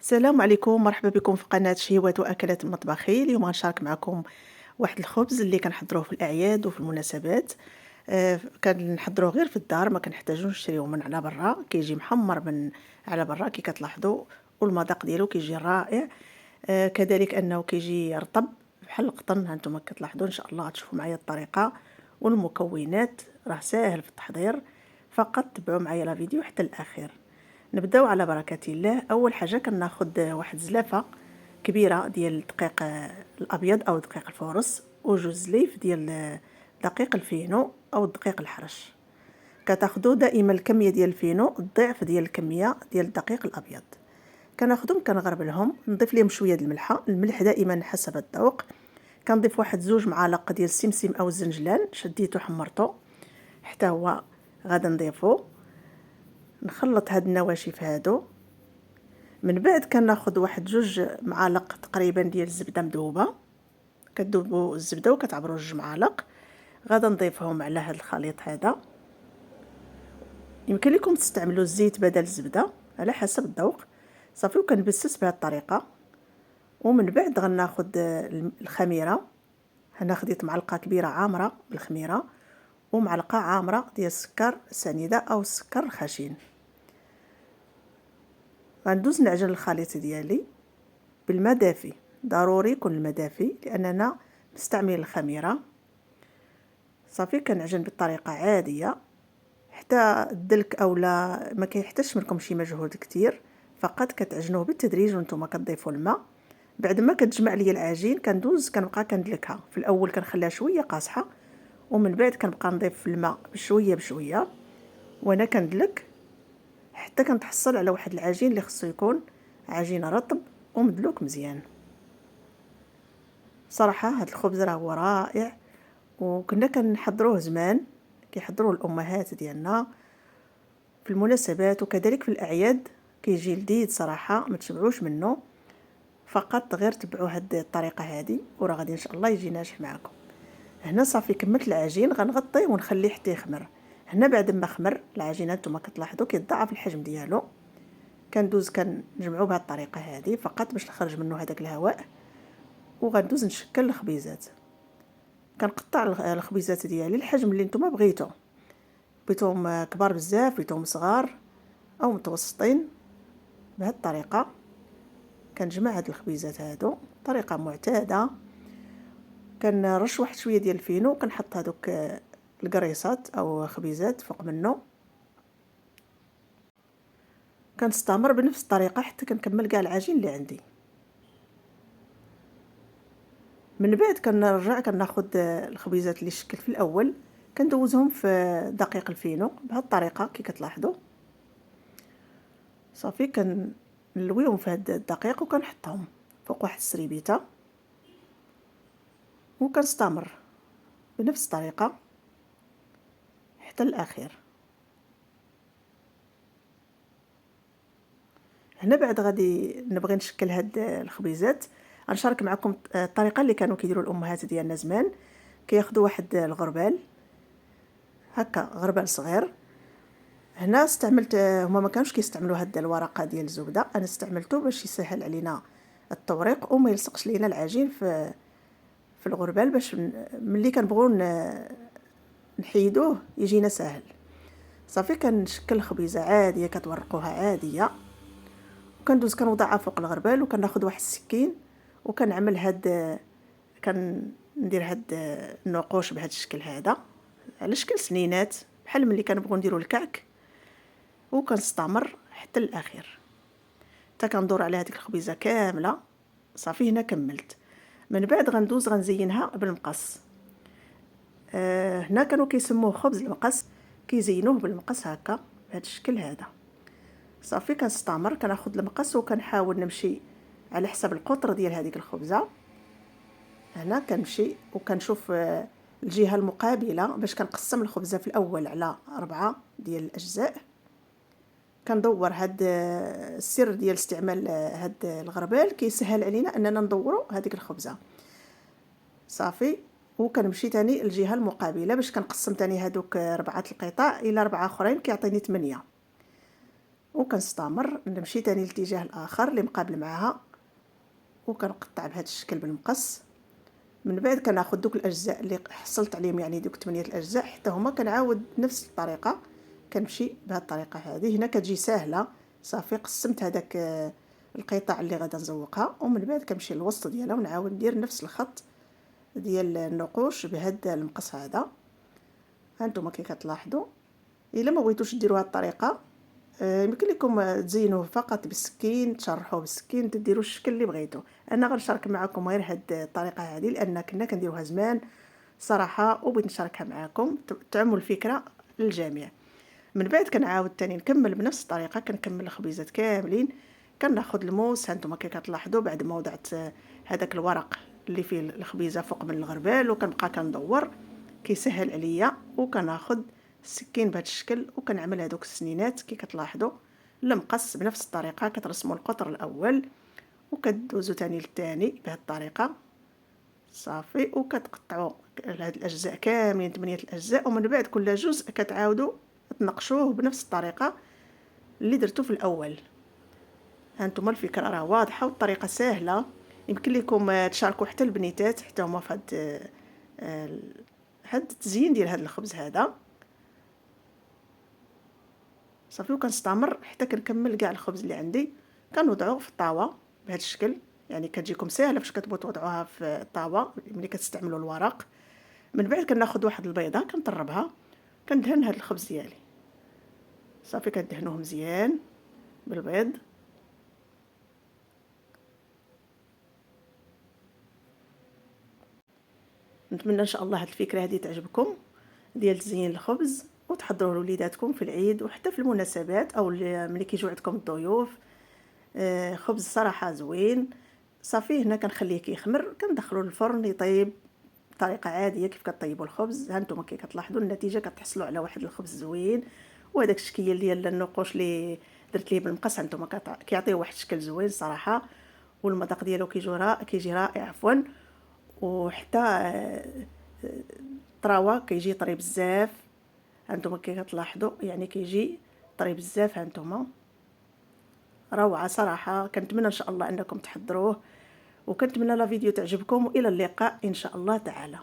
السلام عليكم، مرحبا بكم في قناة شهيوات وأكلات المطبخي. اليوم غنشارك معكم واحد الخبز اللي كنحضروه في الأعياد وفي المناسبات. كنحضروه غير في الدار، ما كنحتاجوش نشريوه من على برا، كيجي محمر من على برا كي كتلاحظوا، والمذاق ديالو كيجي رائع. كذلك أنه كيجي رطب بحال القطن. هانتوما كتلاحظوا إن شاء الله غتشوفوا معايا الطريقة والمكونات، راه ساهل في التحضير، فقط تبعوا معايا لا فيديو حتى الأخير. نبداو على بركة الله. اول حاجه كناخذ واحد زلافه كبيره ديال الدقيق الابيض او دقيق الفورس، وجوج زليف ديال دقيق الفينو او الدقيق الحرش. كتاخذوا دائما الكميه ديال الفينو الضعف ديال الكميه ديال الدقيق الابيض. كناخذهم كنغربلهم، نضيف لهم شويه د الملح دائما حسب الذوق. كنضيف واحد زوج معالق ديال السمسم او الزنجلان، شديته حمرته حتى هو غادي نضيفو. نخلط هاد النواشف هادو. من بعد كناخذ واحد جوج معالق تقريبا ديال الزبده مذوبه، كتذوبوا الزبده وكتعبروا جوج معالق. غادا نضيفهم على هاد الخليط هذا. يمكن لكم تستعملوا الزيت بدل الزبده على حسب الذوق. صافي، وكنبسس بهذه الطريقه. ومن بعد غناخذ الخميره. هنا خديت معلقه كبيره عامره بالخميره، ومعلقه عامره ديال السكر سنيده او السكر خشن. غندوز نعجن الخليط ديالي بالماء دافي، ضروري يكون الماء دافي لاننا نستعمل الخميره. صافي، كنعجن بالطريقه عاديه حتى الدلك اولا ما كيحتاجش منكم شي مجهود كتير، فقط كتعجنوه بالتدريج وانتم كتضيفوا الماء. بعد ما كتجمع لي العجين كنبقى كندلكها. في الاول كنخليها شويه قاصحه، ومن بعد كنبقى نضيف الماء بشويه بشويه وانا كندلك حتى كنتحصل على واحد العجين اللي خصو يكون عجين رطب ومدلوك مزيان. صراحه هذا الخبز راه هو رائع، وكنا كنحضروه زمان، كيحضروه الامهات ديالنا في المناسبات وكذلك في الاعياد. كيجي لذيذ صراحه، ما تشبعوش منه. فقط غير تبعوا هذه الطريقه هذه وراه غادي ان شاء الله يجي ناجح معكم. هنا صافي كملت العجين، غنغطيه ونخليه حتى يخمر. هنا بعد ما خمر العجين نتوما كتلاحظوا كيتضاعف الحجم ديالو. كندوز كنجمعوا بهذه الطريقه هذه فقط باش نخرج منه هذاك الهواء. وغندوز نشكل الخبيزات. كنقطع الخبيزات ديالي الحجم اللي نتوما بغيتوهم كبار بزاف، بغيتوهم صغار او متوسطين. بهذه الطريقه كنجمع هاد الخبيزات هادو طريقه معتاده. كنرش واحد شويه ديال الفينو، كنحط هذوك القريصات او خبيزات فوق منه. كنستمر بنفس الطريقه حتى كنكمل كاع العجين اللي عندي. من بعد كنرجع كناخذ الخبيزات اللي شكلت في الاول، كندوزهم في دقيق الفينو بهذه الطريقه كي كتلاحظوا. صافي كنلويهم في هذا الدقيق وكنحطهم فوق واحد السريبيته، وكنستمر بنفس الطريقه حتى الاخير. هنا بعد غادي نبغي نشكل هاد الخبيزات. غنشارك معكم الطريقه اللي كانوا كيديروا الامهات ديالنا زمان. كياخذوا واحد الغربال هكا، غربال صغير. هنا استعملت، هما ما كانوش كيستعملوا هاد الورقه ديال الزبده، انا استعملته باش يسهل علينا التوريق وما يلصقش لينا العجين في الغربال، باش ملي كنبغيو نحيدوه يجينا سهل. صافي كنشكل الخبيزه عاديه كتورقوها عاديه، وكندوز كنوضعها فوق الغربال، وكناخذ واحد السكين وكنعمل كندير هاد النقوش بهذا الشكل هذا على شكل سنينات بحال ملي كنبغيو نديروا الكعك. وكنستمر حتى الاخير حتى كندور على هذيك الخبيزه كامله. صافي هنا كملت. من بعد غندوز غنزينها بالمقص. هنا كانوا كيسموه خبز المقص، كيزينوه بالمقص هكا بهذا الشكل هذا. صافي كنستمر كناخذ المقص وكنحاول نمشي على حسب القطر ديال هذيك الخبزه. هنا كنمشي وكنشوف الجهه المقابله باش كنقسم الخبزه في الاول على 4 ديال الاجزاء. كندور هاد السر ديال استعمال هاد الغربال كيسهل علينا اننا ندوروا هذيك الخبزه. صافي، وكنمشي تاني الجهه المقابله باش كنقسم تاني هادوك 4 القطع الى 4 اخرين كيعطيني 8. وكنستمر نمشي تاني للاتجاه الآخر اللي مقابل معاها، وكنقطع بهذا الشكل بالمقص. من بعد كناخذ دوك الأجزاء اللي حصلت عليهم، يعني دوك 8 الأجزاء حتى هما كنعاود بنفس الطريقة، كنمشي بهذه الطريقة هذه. هنا كتجي ساهلة، صافي قسمت هذاك القطع اللي غادا نزوقها، ومن بعد كنمشي للوسط ديالها ونعاود ندير نفس الخط ديال النقوش بهذا المقص هذا. هانتوما كي كتلاحظوا، الا ما بغيتوش ديروا هذه الطريقه يمكن لكم تزينوه فقط بالسكين، تشرحوه بالسكين، تديروا الشكل اللي بغيتو. انا غنشارك معكم غير هذه الطريقه هذه لان كنا كنديروها زمان صراحه، وبغيت نشاركها معكم تعموا الفكره للجميع. من بعد كنعاود تاني نكمل بنفس الطريقه، كنكمل الخبيزات كاملين. كناخذ الموس، هانتوما كي كتلاحظوا بعد ما وضعت هذاك الورق اللي فيه الخبيزه فوق من الغربال، وكنبقى كندور كيسهل عليا، وكناخذ السكين بهذا الشكل وكنعمل هذوك السنينات كي كتلاحظوا المقص بنفس الطريقه. كترسموا القطر الاول وكدوزوا تاني للثاني بهذه الطريقه، صافي. وكتقطعوا هاد الاجزاء كاملين 8 الاجزاء، ومن بعد كل جزء كتعاودوا تنقشوه بنفس الطريقه اللي درتو في الاول. هانتوما الفكره راه واضحه والطريقه سهله، يمكن لكم تشاركوا حتى البنيتات حتى هما في هاد التزيين ديال هذا الخبز هذا، صافي. وكنستمر حتى كنكمل كاع الخبز اللي عندي. كنوضعوه في الطاوه بهذا الشكل، يعني كتجيكم ساهله فاش كتبغوا توضعوها في الطاوه ملي كتستعملوا الورق. من بعد كناخذ واحد البيضه كنطربها، كندهن هذا الخبز ديالي، صافي. كدهنوه مزيان بالبيض. نتمنى ان شاء الله هذه الفكره هذه تعجبكم ديال تزيين الخبز، وتحضروه لوليداتكم في العيد وحتى في المناسبات او ملي كيجيو عندكم الضيوف. خبز صراحه زوين. صافي هنا كنخليه كيخمر، كندخلو للفرن يطيب بطريقه عاديه كيف كطيبوا الخبز. ها نتوما كي كتلاحظوا النتيجه كتحصلوا على واحد الخبز زوين. وهذاك الشكل ديال النقوش اللي درت ليه بالمقص هانتوما كيعطيو واحد الشكل زوين صراحه، والمذاق ديالو كيجي رائع عفوا. وحتى الطراوه كيجي طري بزاف. هانتوما كي كتلاحظوا يعني كيجي طري بزاف. هانتوما روعه صراحه. كنتمنى ان شاء الله انكم تحضروه، وكنتمنى لا فيديو تعجبكم، والى اللقاء ان شاء الله تعالى.